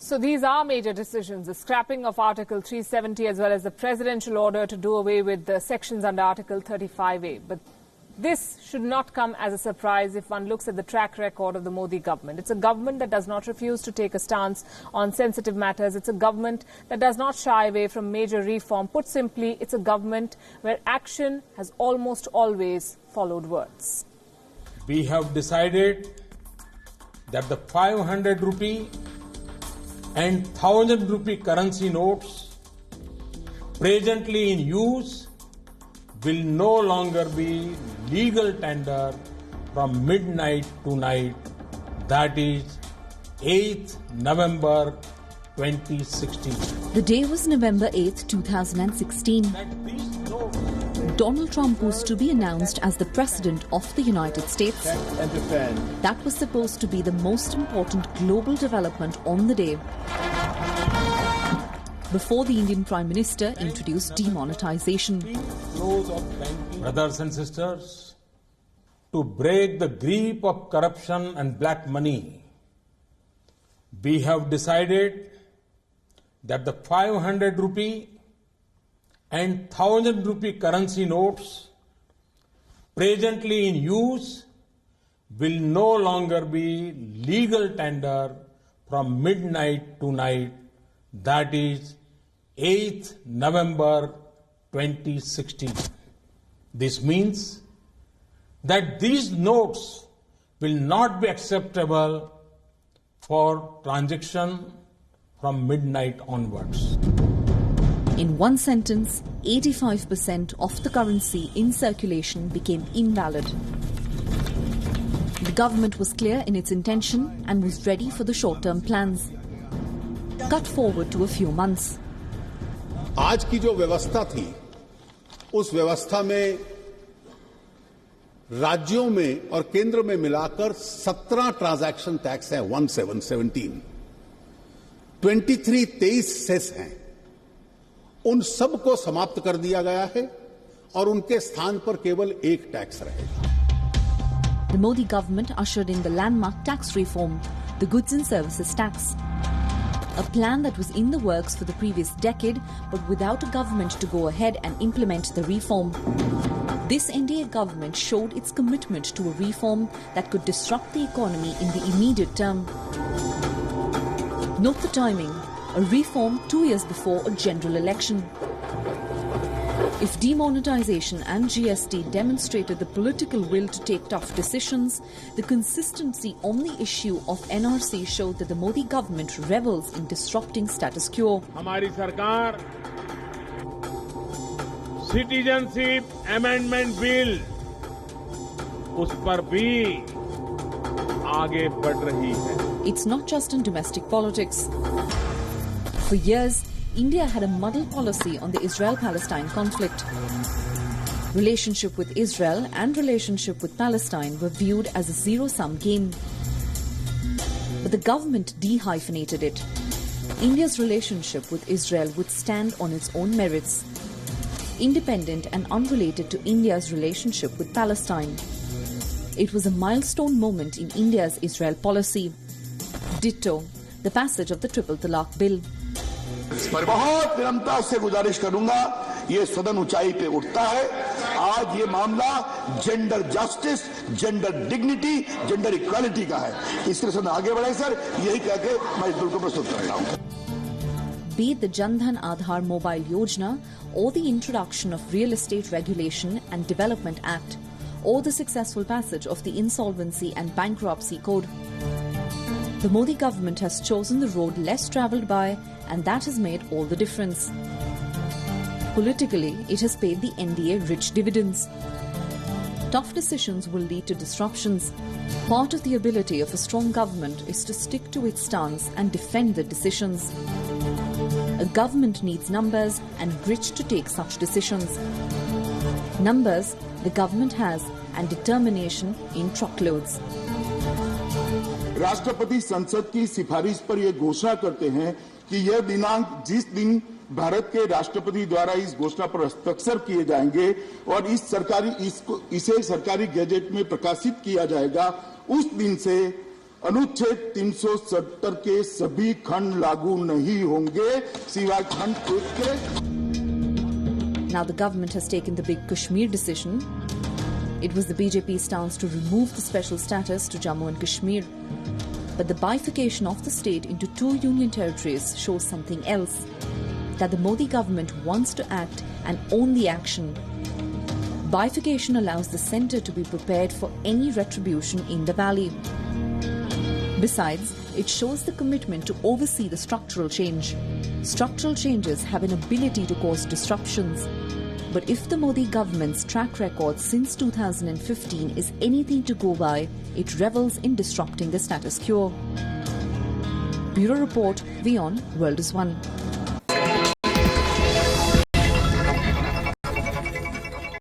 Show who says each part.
Speaker 1: So these are major decisions, the scrapping of Article 370 as well as the presidential order to do away with the sections under Article 35A. But this should not come as a surprise if one looks at the track record of the Modi government. It's a government that does not refuse to take a stance on sensitive matters. It's a government that does not shy away from major reform. Put simply, it's a government where action has almost always followed words.
Speaker 2: We have decided that the 500 rupee and 1000 rupee currency notes presently in use will no longer be legal tender from midnight to night, that is 8th November 2016.
Speaker 3: The day was November 8th, 2016. Donald Trump was to be announced as the President of the United States. That was supposed to be the most important global development on the day, before the Indian Prime Minister introduced demonetization.
Speaker 2: Brothers and sisters, to break the grip of corruption and black money, we have decided that the 500 rupee and 1000 rupee currency notes presently in use will no longer be legal tender from midnight to night, that is 8th November 2016. This means that these notes will not be acceptable for transaction from midnight onwards.
Speaker 3: In one sentence, 85% of the currency in circulation became invalid. The government was clear in its intention and was ready for the short-term plans. Cut forward to a few months.
Speaker 4: आज की जो व्यवस्था थी, उस व्यवस्था में राज्यों में और केंद्र में मिलाकर 17 ट्रांजैक्शन टैक्स है, 1717, 23 सेस हैं। उन सब को समाप्त कर दिया गया है और उनके स्थान पर केवल एक टैक्स रहेगा।
Speaker 3: The Modi government ushered in the landmark tax reform, the goods and services tax. A plan that was in the works for the previous decade, but without a government to go ahead and implement the reform. This NDA government showed its commitment to a reform that could disrupt the economy in the immediate term. Note the timing, a reform 2 years before a general election. If demonetization and GST demonstrated the political will to take tough decisions, the consistency on the issue of NRC showed that the Modi government revels in disrupting status quo.
Speaker 2: हमारी सरकार citizenship amendment bill उस पर भी आगे बढ़ रही है.
Speaker 3: It's not just in domestic politics. For years, India had a muddled policy on the Israel-Palestine conflict. Relationship with Israel and relationship with Palestine were viewed as a zero-sum game. But the government dehyphenated it. India's relationship with Israel would stand on its own merits, independent and unrelated to India's relationship with Palestine. It was a milestone moment in India's Israel policy. Ditto, the passage of the Triple Talaq Bill.
Speaker 5: पर बहुत विनम्रता से गुजारिश करूंगा, ये सदन ऊंचाई पे उठता है. आज ये मामला gender justice, gender dignity, gender equality का है. इसके सदन आगे बढ़े सर, यही कह के मैं इस बिल को प्रस्तुत कर रहा हूं.
Speaker 3: Be it the Jan Dhan Aadhaar Mobile Yojana, or the introduction of Real Estate Regulation and Development Act, or the successful passage of the Insolvency and Bankruptcy Code, the Modi government has chosen the road less travelled by, and that has made all the difference. Politically, it has paid the NDA rich dividends. Tough decisions will lead to disruptions. Part of the ability of a strong government is to stick to its stance and defend the decisions. A government needs numbers and grit to take such decisions. Numbers the government has, and determination in truckloads.
Speaker 5: राष्ट्रपति संसद की सिफारिश पर यह घोषणा करते हैं कि यह दिनांक जिस दिन भारत के राष्ट्रपति द्वारा इस घोषणा पर हस्ताक्षर किए जाएंगे और इसे सरकारी गैजेट में प्रकाशित किया जाएगा, उस दिन से अनुच्छेद 370 के सभी खंड लागू नहीं होंगे सिवाय खंड 1 के।
Speaker 3: Now the government has taken the big Kashmir decision. It was the BJP stance to remove the special status to Jammu and Kashmir. But the bifurcation of the state into 2 union territories shows something else. That the Modi government wants to act and own the action. Bifurcation allows the centre to be prepared for any retribution in the valley. Besides, it shows the commitment to oversee the structural change. Structural changes have an ability to cause disruptions. But if the Modi government's track record since 2015 is anything to go by, it revels in disrupting the status quo. Bureau Report, Wion, World is One.